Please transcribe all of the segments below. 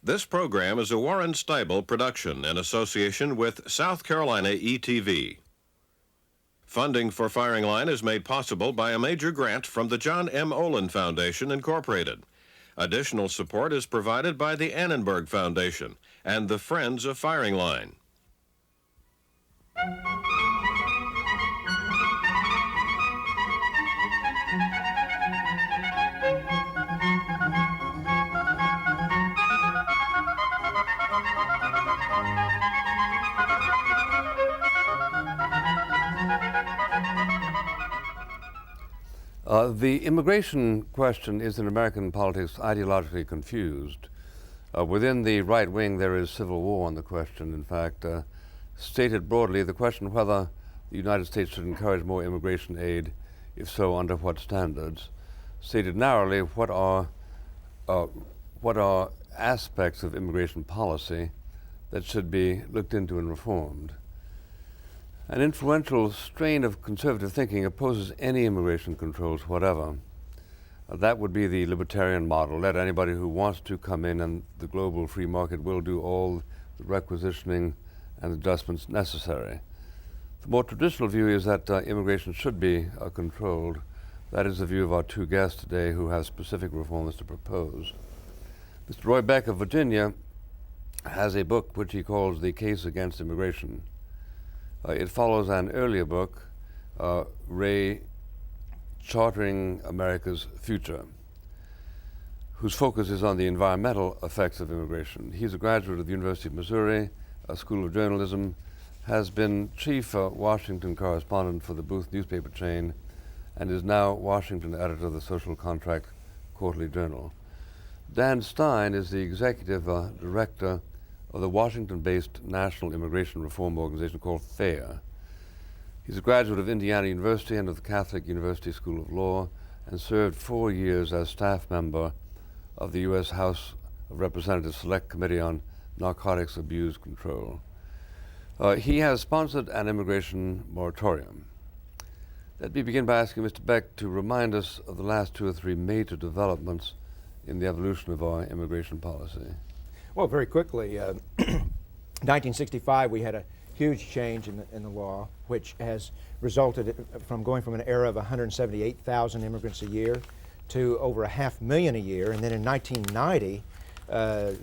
This program is a Warren STEIBEL production in association with South Carolina ETV. Funding for Firing Line is made possible by a major grant from the John M. Olin Foundation, Incorporated. Additional support is provided by the Annenberg Foundation and the Friends of Firing Line. The immigration question is in American politics ideologically confused. Within the right wing, there is civil war on the question. In fact, stated broadly, the question whether the United States should encourage more immigration aid, if so, under what standards. Stated narrowly, what are aspects of immigration policy that should be looked into and reformed. An influential strain of conservative thinking opposes any immigration controls whatever. That would be the libertarian model. Let anybody who wants to come in, and the global free market will do all the requisitioning and adjustments necessary. The more traditional view is that immigration should be controlled. That is the view of our two guests today who have specific reforms to propose. Mr. Roy Beck of Virginia has a book which he calls The Case Against Immigration. It follows an earlier book, Ray Chartering America's Future, whose focus is on the environmental effects of immigration. He's a graduate of the University of Missouri, School of Journalism, has been chief Washington correspondent for the Booth newspaper chain, and is now Washington editor of the Social Contract Quarterly Journal. Dan Stein is the executive director of the Washington-based National Immigration Reform Organization called FAIR. He's a graduate of Indiana University and of the Catholic University School of Law, and served 4 years as staff member of the U.S. House of Representatives Select Committee on Narcotics Abuse Control. He has sponsored an immigration moratorium. Let me begin by asking Mr. Beck to remind us of the last 2 or 3 major developments in the evolution of our immigration policy. Well, very quickly, 1965 we had a huge change in the law, which has resulted from going from an era of 178,000 immigrants a year to over 500,000 a year. And then in 1990,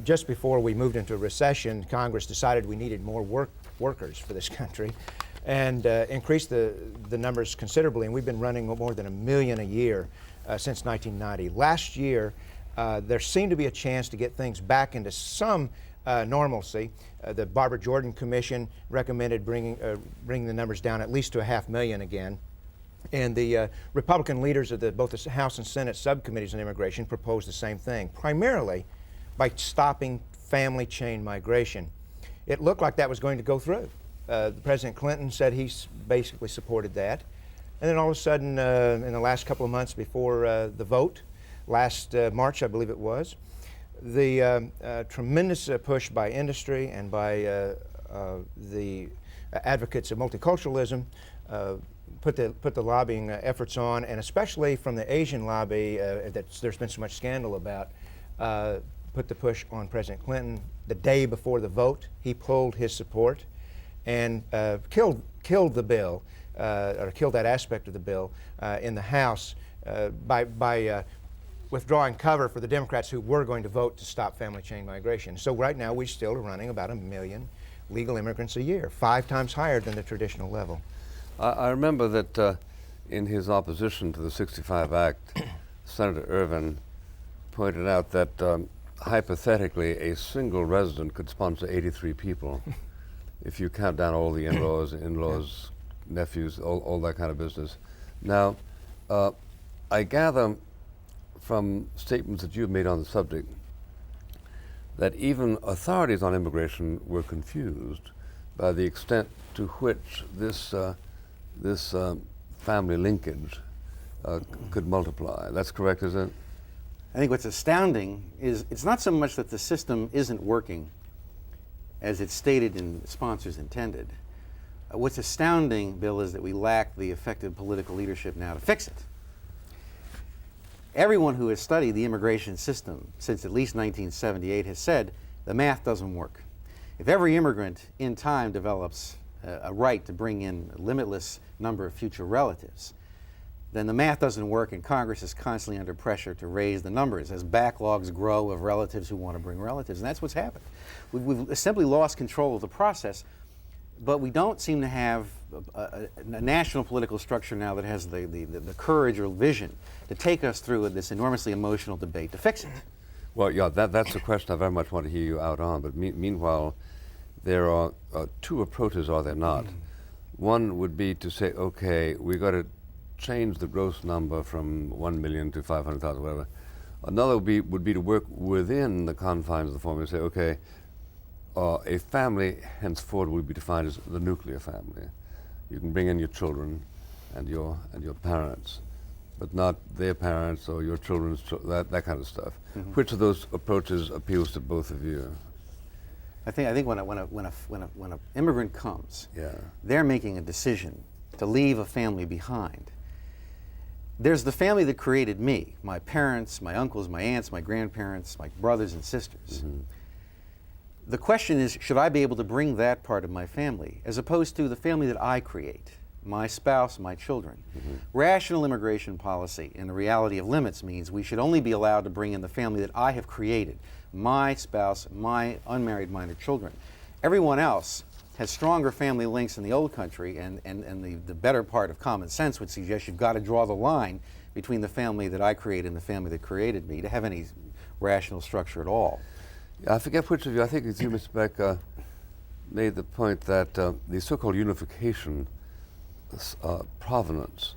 just before we moved into a recession, Congress decided we needed more workers for this country, and increased the numbers considerably. And we've been running more than 1 million a year since 1990. Last year, there seemed to be a chance to get things back into some normalcy. The Barbara Jordan Commission recommended bringing the numbers down at least to 500,000 again. And the Republican leaders of both the House and Senate subcommittees on immigration proposed the same thing, primarily by stopping family chain migration. It looked like that was going to go through. President Clinton said he basically supported that. And then all of a sudden, in the last couple of months before the vote, last March, I believe it was, the tremendous push by industry and by the advocates of multiculturalism put the lobbying efforts on, and especially from the Asian lobby that there's been so much scandal about, put the push on President Clinton. The day before the vote, he pulled his support and killed the bill, or killed that aspect of the bill in the House by withdrawing cover for the Democrats who were going to vote to stop family chain migration. So right now we still are running about 1 million legal immigrants a year, 5 times higher than the traditional level. I remember that in his opposition to the 65 Act, Senator Ervin pointed out that hypothetically a single resident could sponsor 83 people if you count down all the in-laws, nephews, all that kind of business. Now, I gather from statements that you've made on the subject that even authorities on immigration were confused by the extent to which this family linkage could multiply. That's correct, is it? I think what's astounding is it's not so much that the system isn't working as it's stated and the sponsors intended. What's astounding, Bill, is that we lack the effective political leadership now to fix it. Everyone who has studied the immigration system since at least 1978 has said the math doesn't work. If every immigrant in time develops a right to bring in a limitless number of future relatives, then the math doesn't work, and Congress is constantly under pressure to raise the numbers as backlogs grow of relatives who want to bring relatives, and that's what's happened. We've simply lost control of the process, but we don't seem to have a national political structure now that has the courage or vision to take us through this enormously emotional debate to fix it. Well, yeah, that's a question I very much want to hear you out on, but meanwhile, there are two approaches, are there not? One would be to say, okay, we've got to change the gross number from 1 million to 500,000, whatever. Another would be to work within the confines of the formula, say, okay, a family henceforward would be defined as the nuclear family. You can bring in your children and your parents, but not their parents or your children's that kind of stuff. Which of those approaches appeals to both of you? I think when an immigrant comes, Yeah. they're making a decision to leave a family behind. There's the family that created me, my parents, my uncles, my aunts, my grandparents, my brothers and sisters. The question is, should I be able to bring that part of my family, as opposed to the family that I create, my spouse, my children? Rational immigration policy and the reality of limits means we should only be allowed to bring in the family that I have created, my spouse, my unmarried minor children. Everyone else has stronger family links in the old country, and the better part of common sense would suggest you've got to draw the line between the family that I created and the family that created me to have any rational structure at all. I forget which of you, I think it's you, Mr. Beck, made the point that the so-called unification provenance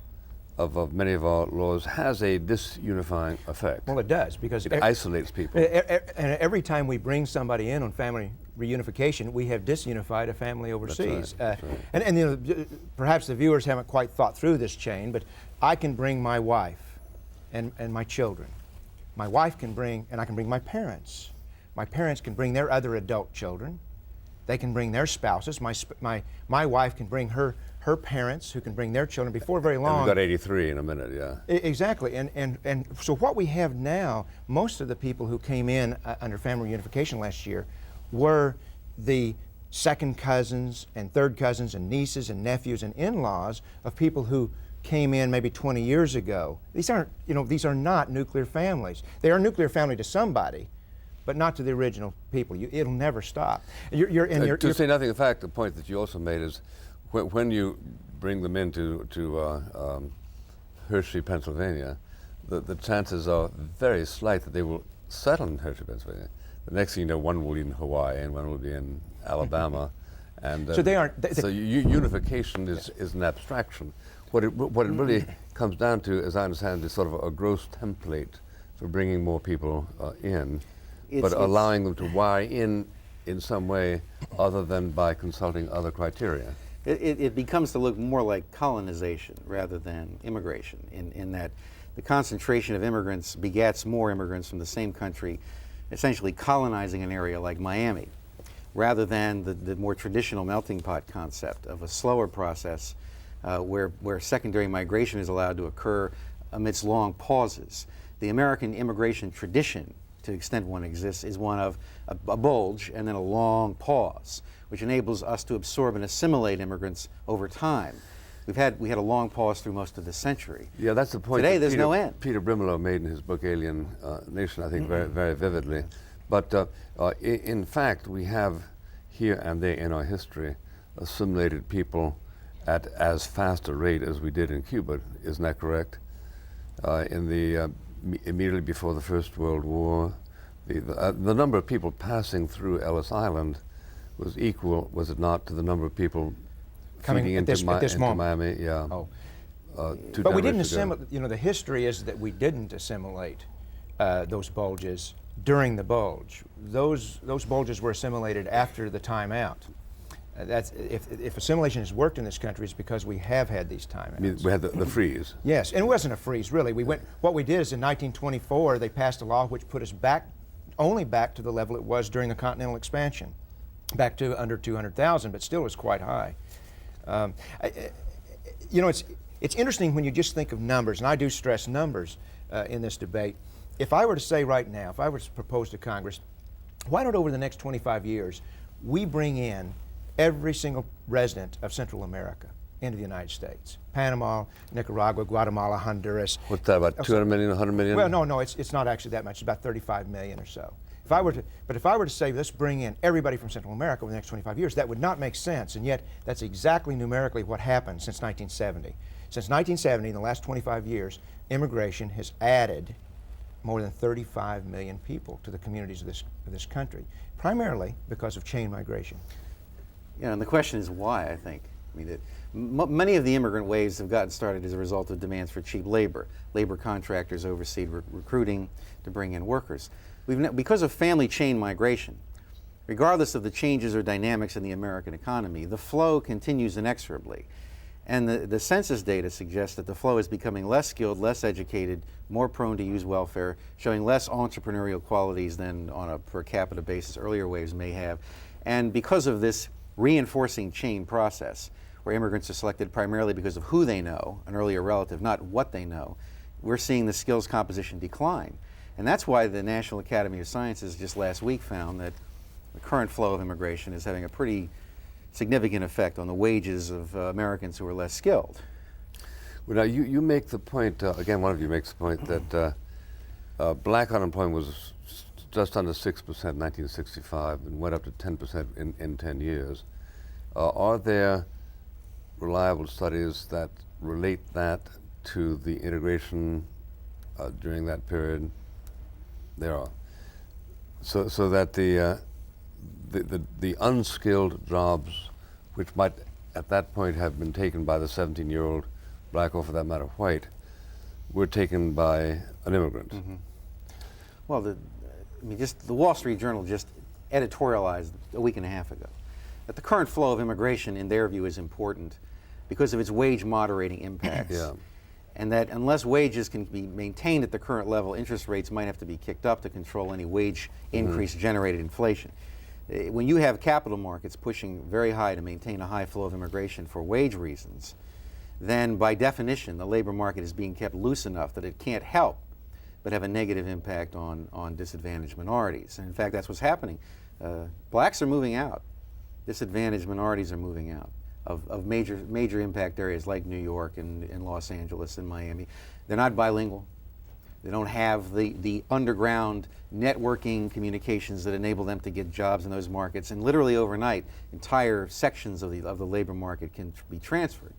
of many of our laws has a disunifying effect. Well, it does, because It isolates people. and every time we bring somebody in on family reunification, we have disunified a family overseas. That's right. And you know, perhaps the viewers haven't quite thought through this chain, but I can bring my wife and my children. My wife can bring, and I can bring my parents. My parents can bring their other adult children. They can bring their spouses. My wife can bring her parents, who can bring their children. Before very long. And we've got 83 in a minute, yeah. Exactly, and so what we have now, most of the people who came in under family reunification last year were the second cousins and third cousins and nieces and nephews and in-laws of people who came in maybe 20 years ago. These aren't, you know, these are not nuclear families. They are a nuclear family to somebody, but not to the original people. It'll never stop. To say nothing of the fact, the point that you also made is when you bring them into Hershey, Pennsylvania, the chances are very slight that they will settle in Hershey, Pennsylvania. The next thing you know, one will be in Hawaii and one will be in Alabama. And so they aren't. Unification is an abstraction. What it really comes down to, as I understand, is sort of a gross template for bringing more people in, but allowing them to wire in some way other than by consulting other criteria. It becomes to look more like colonization rather than immigration, in that the concentration of immigrants begets more immigrants from the same country, essentially colonizing an area like Miami, rather than the more traditional melting pot concept of a slower process where secondary migration is allowed to occur amidst long pauses. The American immigration tradition, to the extent one exists, is one of a bulge and then a long pause, which enables us to absorb and assimilate immigrants over time. We had a long pause through most of the century. Yeah, that's the point. Today, there's no end. Peter Brimelow made in his book Alien Nation, I think, very, very vividly. But in fact, we have here and there in our history assimilated people at as fast a rate as we did in Cuba. Isn't that correct? Immediately before the First World War, the number of people passing through Ellis Island was equal, was it not, to the number of people feeding into Miami? Yeah. Oh. But we didn't assimilate. You know, the history is that we didn't assimilate those bulges during the bulge. Those bulges were assimilated after the time out. That's if assimilation has worked in this country, it's because we have had these timeouts. I mean, we had the freeze. Yes, and it wasn't a freeze, really. What we did is in 1924 they passed a law which put us only back to the level it was during the continental expansion, back to under 200,000, but still was quite high. You know, it's interesting when you just think of numbers, and I do stress numbers in this debate. If I were to say right now, if I were to propose to Congress why don't over the next 25 years we bring in every single resident of Central America into the United States? Panama, Nicaragua, Guatemala, Honduras. What's that, about 200 million, 100 million? Well, no, it's not actually that much. It's about 35 million or so. If I were to say, let's bring in everybody from Central America over the next 25 years, that would not make sense, and yet that's exactly numerically what happened since 1970. Since 1970, in the last 25 years, immigration has added more than 35 million people to the communities of this country, primarily because of chain migration. Yeah, and the question is why, I think. I mean, many of the immigrant waves have gotten started as a result of demands for cheap labor. Labor contractors oversee recruiting to bring in workers. Because of family chain migration, regardless of the changes or dynamics in the American economy, the flow continues inexorably. And the census data suggests that the flow is becoming less skilled, less educated, more prone to use welfare, showing less entrepreneurial qualities than on a per capita basis earlier waves may have. And because of this reinforcing chain process, where immigrants are selected primarily because of who they know, an earlier relative, not what they know, we're seeing the skills composition decline. And that's why the National Academy of Sciences just last week found that the current flow of immigration is having a pretty significant effect on the wages of Americans who are less skilled. Well, now you make the point, again, one of you makes the point that black unemployment was just under 6% in 1965 and went up to 10% in 10 years. Are there reliable studies that relate that to the integration during that period? There are. So that the unskilled jobs, which might at that point have been taken by the 17-year-old black, or for that matter white, were taken by an immigrant. Mm-hmm. Well, the Wall Street Journal just editorialized a week and a half ago that the current flow of immigration, in their view, is important because of its wage moderating impacts. Yeah. And that unless wages can be maintained at the current level, interest rates might have to be kicked up to control any wage increase generated inflation. When you have capital markets pushing very high to maintain a high flow of immigration for wage reasons, then by definition the labor market is being kept loose enough that it can't help but have a negative impact on disadvantaged minorities. And in fact, that's what's happening. Blacks are moving out. Disadvantaged minorities are moving out of major impact areas like New York and Los Angeles and Miami. They're not bilingual. They don't have the underground networking communications that enable them to get jobs in those markets. And literally overnight, entire sections of the labor market can be transferred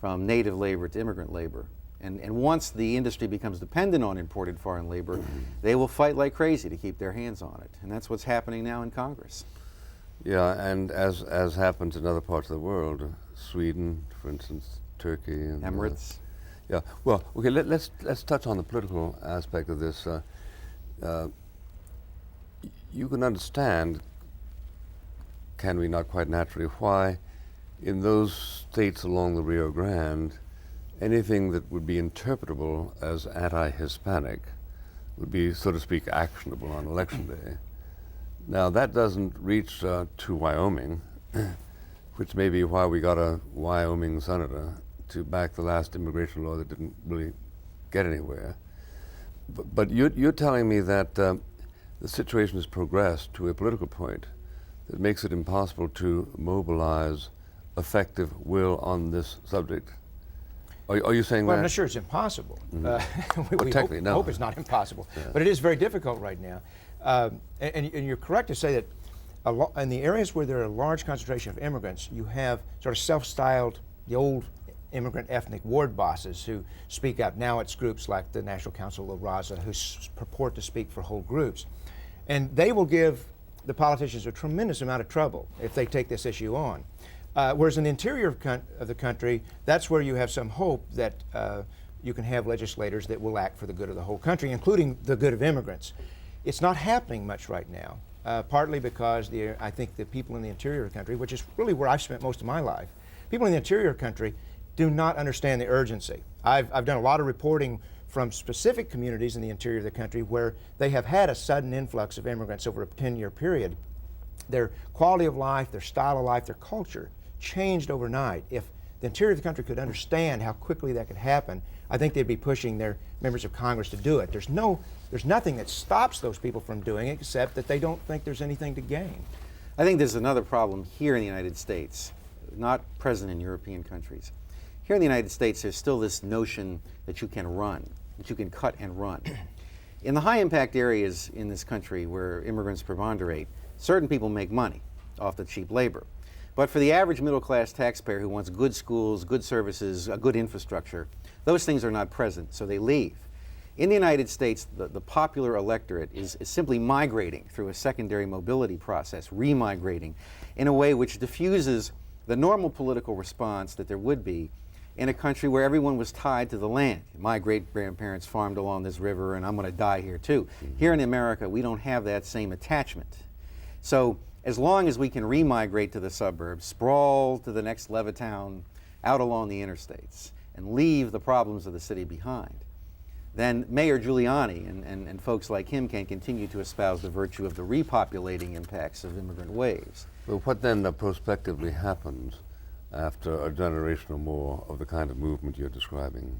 from native labor to immigrant labor. And once the industry becomes dependent on imported foreign labor, they will fight like crazy to keep their hands on it. And that's what's happening now in Congress. Yeah, and as happens in other parts of the world, Sweden, for instance, Turkey, and Emirates. Yeah. Well, okay. Let's touch on the political aspect of this. You can understand, can we not quite naturally, why in those states along the Rio Grande, anything that would be interpretable as anti-Hispanic would be, so to speak, actionable on Election Day. Now, that doesn't reach to Wyoming, which may be why we got a Wyoming senator to back the last immigration law that didn't really get anywhere. But you're telling me that the situation has progressed to a political point that makes it impossible to mobilize effective will on this subject. Are you saying that? Well, I'm not sure it's impossible. We hope it's not impossible, but it is very difficult right now. And you're correct to say that in the areas where there are a large concentration of immigrants, you have sort of self-styled, the old immigrant ethnic ward bosses who speak up. Now it's groups like the National Council of ROSE who purport to speak for whole groups. And they will give the politicians a tremendous amount of trouble if they take this issue on. Whereas in the interior of the country, that's where you have some hope that you can have legislators that will act for the good of the whole country, including the good of immigrants. It's not happening much right now, partly because I think the people in the interior of the country, which is really where I've spent most of my life, people in the interior of the country do not understand the urgency. I've done a lot of reporting from specific communities in the interior of the country where they have had a sudden influx of immigrants over a 10-year period. Their quality of life, their style of life, their culture changed overnight. If the interior of the country could understand how quickly that could happen, I think they'd be pushing their members of Congress to do it. There's nothing that stops those people from doing it except that they don't think there's anything to gain. I think there's another problem here in the United States, not present in European countries. Here in the United States, there's still this notion that you can run, that you can cut and run. In the high impact areas in this country where immigrants preponderate, certain people make money off the cheap labor. But for the average middle class taxpayer who wants good schools, good services, a good infrastructure, those things are not present, so they leave. In the United States, the popular electorate is simply migrating through a secondary mobility process, remigrating, in a way which diffuses the normal political response that there would be in a country where everyone was tied to the land. My great-grandparents farmed along this river, and I'm going to die here too. Here in America, we don't have that same attachment. So as long as we can remigrate to the suburbs, sprawl to the next Levittown, out along the interstates, and leave the problems of the city behind, then Mayor Giuliani and folks like him can continue to espouse the virtue of the repopulating impacts of immigrant waves. Well, what then prospectively happens after a generation or more of the kind of movement you're describing?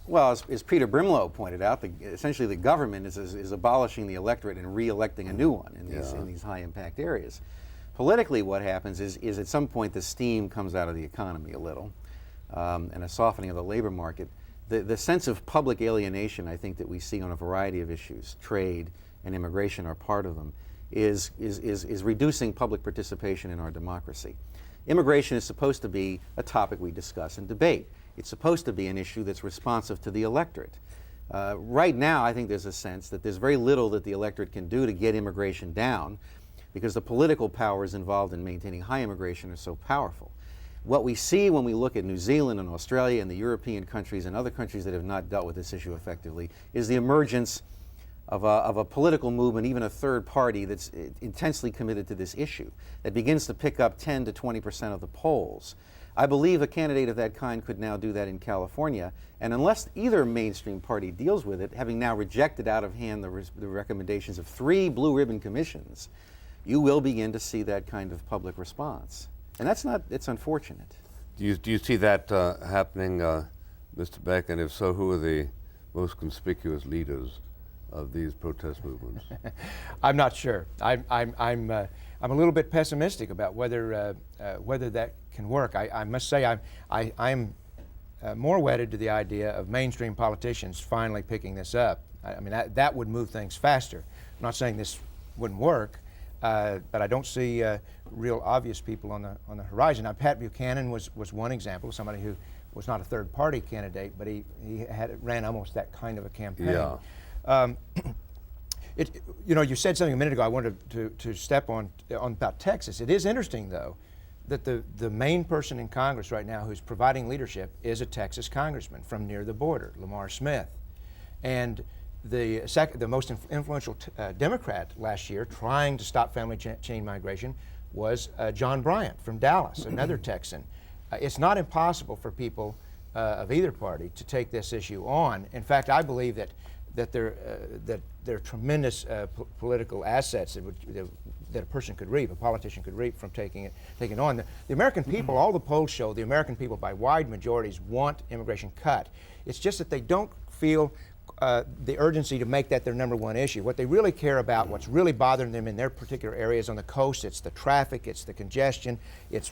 Well, as Peter Brimlow pointed out, essentially the government is abolishing the electorate and re-electing a new one in these high-impact areas. Politically, what happens is at some point the steam comes out of the economy a little, and a softening of the labor market. The sense of public alienation, I think, that we see on a variety of issues, trade and immigration are part of them, is reducing public participation in our democracy. Immigration is supposed to be a topic we discuss and debate. It's supposed to be an issue that's responsive to the electorate. Right now, I think there's a sense that there's very little that the electorate can do to get immigration down because the political powers involved in maintaining high immigration are so powerful. What we see when we look at New Zealand and Australia and the European countries and other countries that have not dealt with this issue effectively is the emergence of a political movement, even a third party that's intensely committed to this issue, that begins to pick up 10 to 20% of the polls. I believe a candidate of that kind could now do that in California, and unless either mainstream party deals with it, having now rejected out of hand the recommendations of 3 blue ribbon commissions, you will begin to see that kind of public response. And it's unfortunate. Do you see that happening, Mr. Beck, and if so, who are the most conspicuous leaders of these protest movements? I'm not sure. I'm a little bit pessimistic about whether that can work. I must say I'm more wedded to the idea of mainstream politicians finally picking this up. I mean that would move things faster. I'm not saying this wouldn't work, but I don't see real obvious people on the horizon. Now, Pat Buchanan was one example, somebody who was not a third party candidate, but he ran almost that kind of a campaign. Yeah. You said something a minute ago I wanted to step on about Texas. It is interesting, though, that the main person in Congress right now who's providing leadership is a Texas congressman from near the border, Lamar Smith. And the most influential Democrat last year trying to stop family chain migration was John Bryant from Dallas, another Texan. It's not impossible for people of either party to take this issue on. In fact, I believe that there are tremendous political assets that a person could reap, a politician could reap from taking it on. The American people, all the polls show, the American people by wide majorities want immigration cut. It's just that they don't feel the urgency to make that their '1 issue. What they really care about, what's really bothering them in their particular areas on the coast, it's the traffic, it's the congestion, it's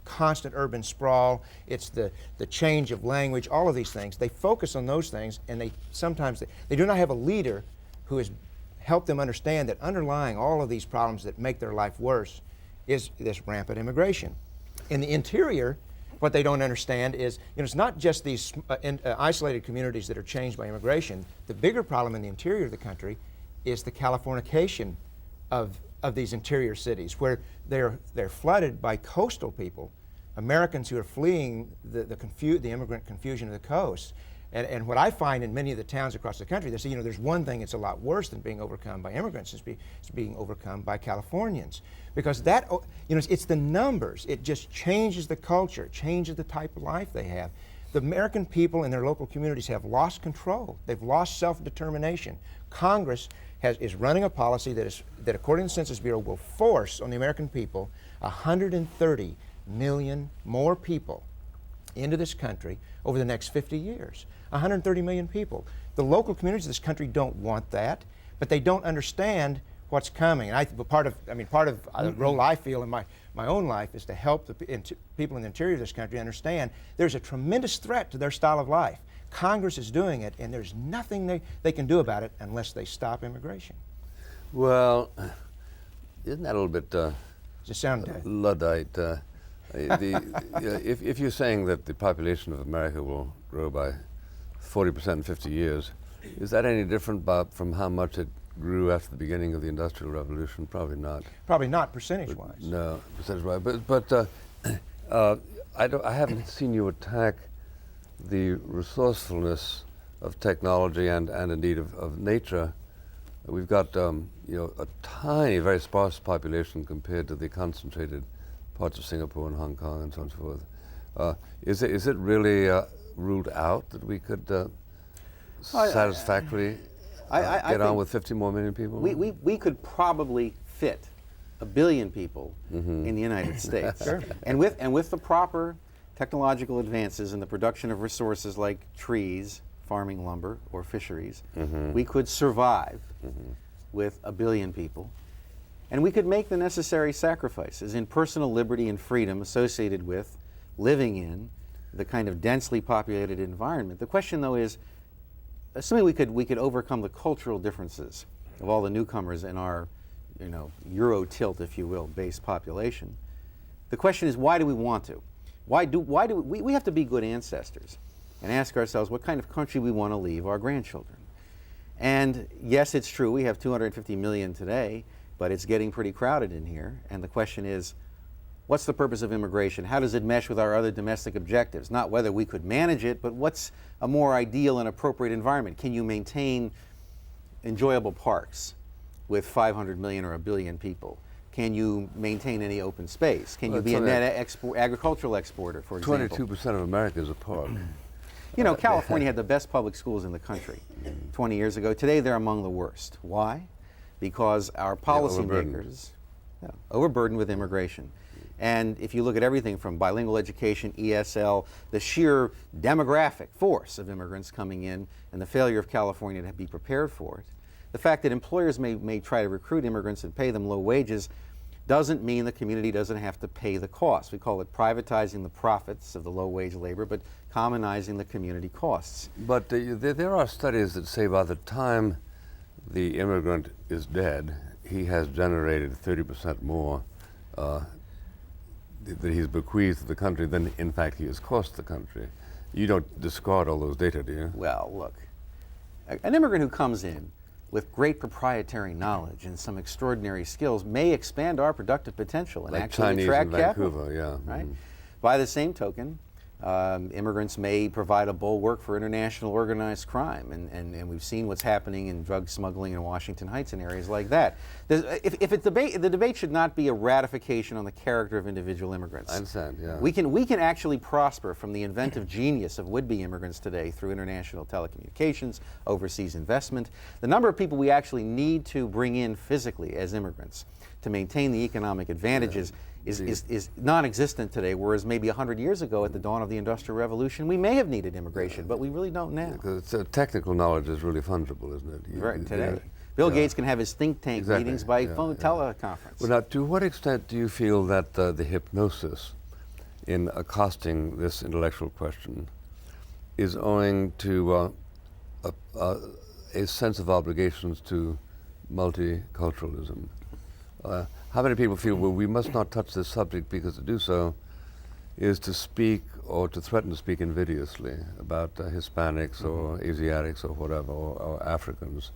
constant urban sprawl, it's the change of language, all of these things. They focus on those things, and sometimes they do not have a leader who has helped them understand that underlying all of these problems that make their life worse is this rampant immigration. In the interior, what they don't understand is, it's not just these isolated communities that are changed by immigration. The bigger problem in the interior of the country is the Californication of these interior cities, where they're flooded by coastal people, Americans who are fleeing the immigrant confusion of the coast. And what I find in many of the towns across the country, they say, there's one thing that's a lot worse than being overcome by immigrants, it's being overcome by Californians. Because that, it's the numbers. It just changes the culture, it changes the type of life they have. The American people in their local communities have lost control. They've lost self-determination. Congress is running a policy that according to the Census Bureau, will force on the American people 130 million more people into this country over the next 50 years. 130 million people. The local communities of this country don't want that, but they don't understand what's coming. And part of the role I feel in my own life is to help the people in the interior of this country understand there's a tremendous threat to their style of life. Congress is doing it, and there's nothing they can do about it unless they stop immigration. Well, isn't that a little bit Does it sound Luddite? If you're saying that the population of America will grow by 40% in 50 years, is that any different from how much it grew after the beginning of the Industrial Revolution? Probably not. Probably not percentage-wise. No, percentage-wise. But I haven't seen you attack the resourcefulness of technology and indeed of nature. We've got a tiny, very sparse population compared to the concentrated parts of Singapore and Hong Kong and so on and so forth. Is it really ruled out that we could satisfactorily get on with 50 more million people? We could probably fit 1 billion people in the United States. Sure. And with the proper technological advances in the production of resources like trees, farming lumber, or fisheries, we could survive with 1 billion people. And we could make the necessary sacrifices in personal liberty and freedom associated with living in the kind of densely populated environment. The question, though, is, assuming we could overcome the cultural differences of all the newcomers in our, Euro tilt, if you will, based population, the question is, why do we want to? Why do we have to be good ancestors and ask ourselves what kind of country we want to leave our grandchildren? And yes, it's true, we have 250 million today, but it's getting pretty crowded in here. And the question is, what's the purpose of immigration? How does it mesh with our other domestic objectives? Not whether we could manage it, but what's a more ideal and appropriate environment? Can you maintain enjoyable parks with 500 million or 1 billion people? Can you maintain any open space? Can you be a net agricultural exporter, for example? 22% of America is a park. California had the best public schools in the country 20 years ago. Today they're among the worst. Why? Because our policymakers overburdened with immigration. And if you look at everything from bilingual education, ESL, the sheer demographic force of immigrants coming in, and the failure of California to be prepared for it, the fact that employers may try to recruit immigrants and pay them low wages doesn't mean the community doesn't have to pay the cost. We call it privatizing the profits of the low-wage labor, but commonizing the community costs. But there are studies that say by the time the immigrant is dead, he has generated 30% more that he's bequeathed to the country than, in fact, he has cost the country. You don't discard all those data, do you? Well, look, an immigrant who comes in with great proprietary knowledge and some extraordinary skills may expand our productive potential and like actually Chinese attract in capital. Vancouver, yeah. Right? By the same token, immigrants may provide a bulwark for international organized crime, and we've seen what's happening in drug smuggling in Washington Heights and areas like that. The debate should not be a ratification on the character of individual immigrants. I understand, yeah. We can actually prosper from the inventive genius of would-be immigrants today through international telecommunications, overseas investment. The number of people we actually need to bring in physically as immigrants to maintain the economic advantages is non-existent today, whereas maybe 100 years ago at the dawn of the Industrial Revolution, we may have needed immigration, but we really don't now. Because technical knowledge is really fungible, isn't it? Right, today. Bill Gates can have his think tank meetings by phone teleconference. Well, now, to what extent do you feel that the hypnosis in accosting this intellectual question is owing to a sense of obligations to multiculturalism? How many people feel, well, we must not touch this subject because to do so is to speak or to threaten to speak invidiously about Hispanics or Asiatics or whatever, or Africans?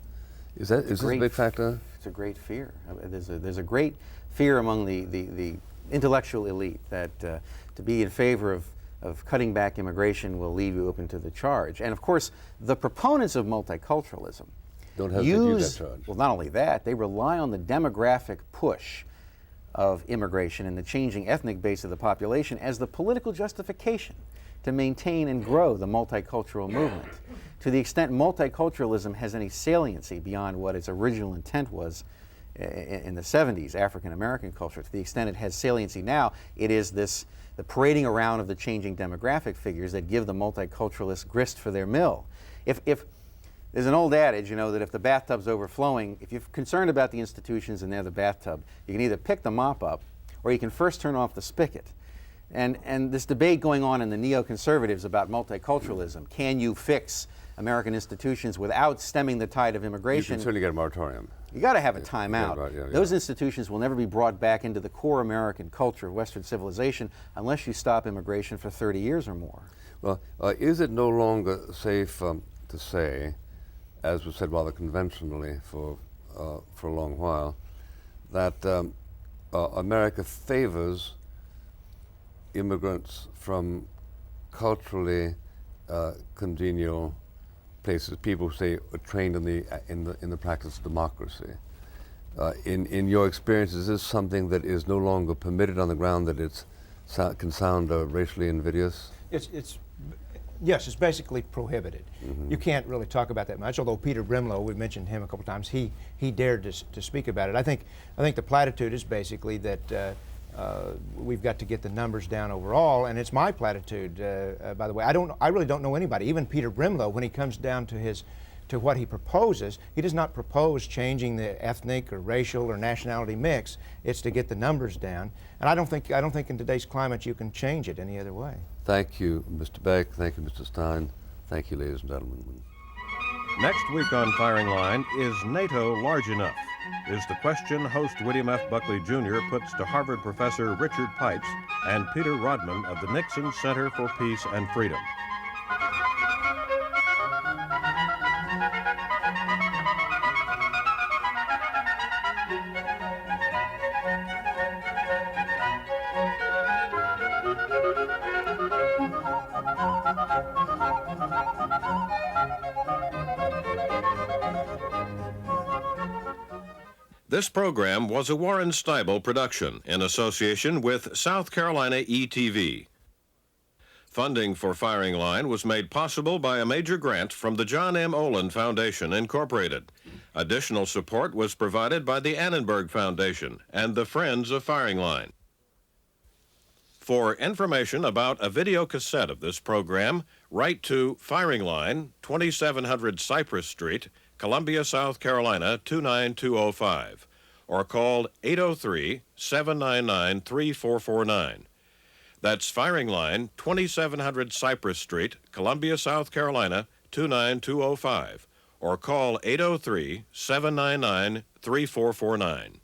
Is this a big factor? It's a great fear. There's a great fear among the intellectual elite that to be in favor of cutting back immigration will leave you open to the charge. And of course, the proponents of multiculturalism don't have to use that charge. Well, not only that, they rely on the demographic push of immigration and the changing ethnic base of the population as the political justification to maintain and grow the multicultural movement. To the extent multiculturalism has any saliency beyond what its original intent was, in the 70s, African American culture. To the extent it has saliency now, it is the parading around of the changing demographic figures that give the multiculturalists grist for their mill. If there's an old adage, you know, that if the bathtub's overflowing, if you're concerned about the institutions and they're the bathtub, you can either pick the mop up or you can first turn off the spigot. And this debate going on in the neoconservatives about multiculturalism, can you fix American institutions without stemming the tide of immigration? You can certainly get a moratorium. You got to have a timeout. Yeah, Those institutions will never be brought back into the core American culture of Western civilization unless you stop immigration for 30 years or more. Well, is it no longer safe to say, as was said rather conventionally for a long while, that America favors immigrants from culturally congenial places, people who say are trained in the practice of democracy? In your experience, is this something that is no longer permitted on the ground, that it can sound racially invidious? Yes, it's basically prohibited. You can't really talk about that much, although Peter Brimlow, we mentioned him a couple times, he dared to speak about it. I think the platitude is basically that we've got to get the numbers down overall, and it's my platitude, by the way. I really don't know anybody, even Peter Brimlow, when he comes down to what he proposes, he does not propose changing the ethnic or racial or nationality mix. It's to get the numbers down, and I don't think in today's climate you can change it any other way. Thank you, Mr. Beck. Thank you, Mr. Stein. Thank you, ladies and gentlemen. Next week on Firing Line, is NATO large enough? Is the question host William F. Buckley Jr. puts to Harvard professor Richard Pipes and Peter Rodman of the Nixon Center for Peace and Freedom. This program was a Warren Steibel production in association with South Carolina ETV. Funding for Firing Line was made possible by a major grant from the John M. Olin Foundation, Incorporated. Additional support was provided by the Annenberg Foundation and the Friends of Firing Line. For information about a video cassette of this program, write to Firing Line, 2700 Cypress Street, Columbia, South Carolina, 29205, or call 803-799-3449. That's Firing Line, 2700 Cypress Street, Columbia, South Carolina, 29205, or call 803-799-3449.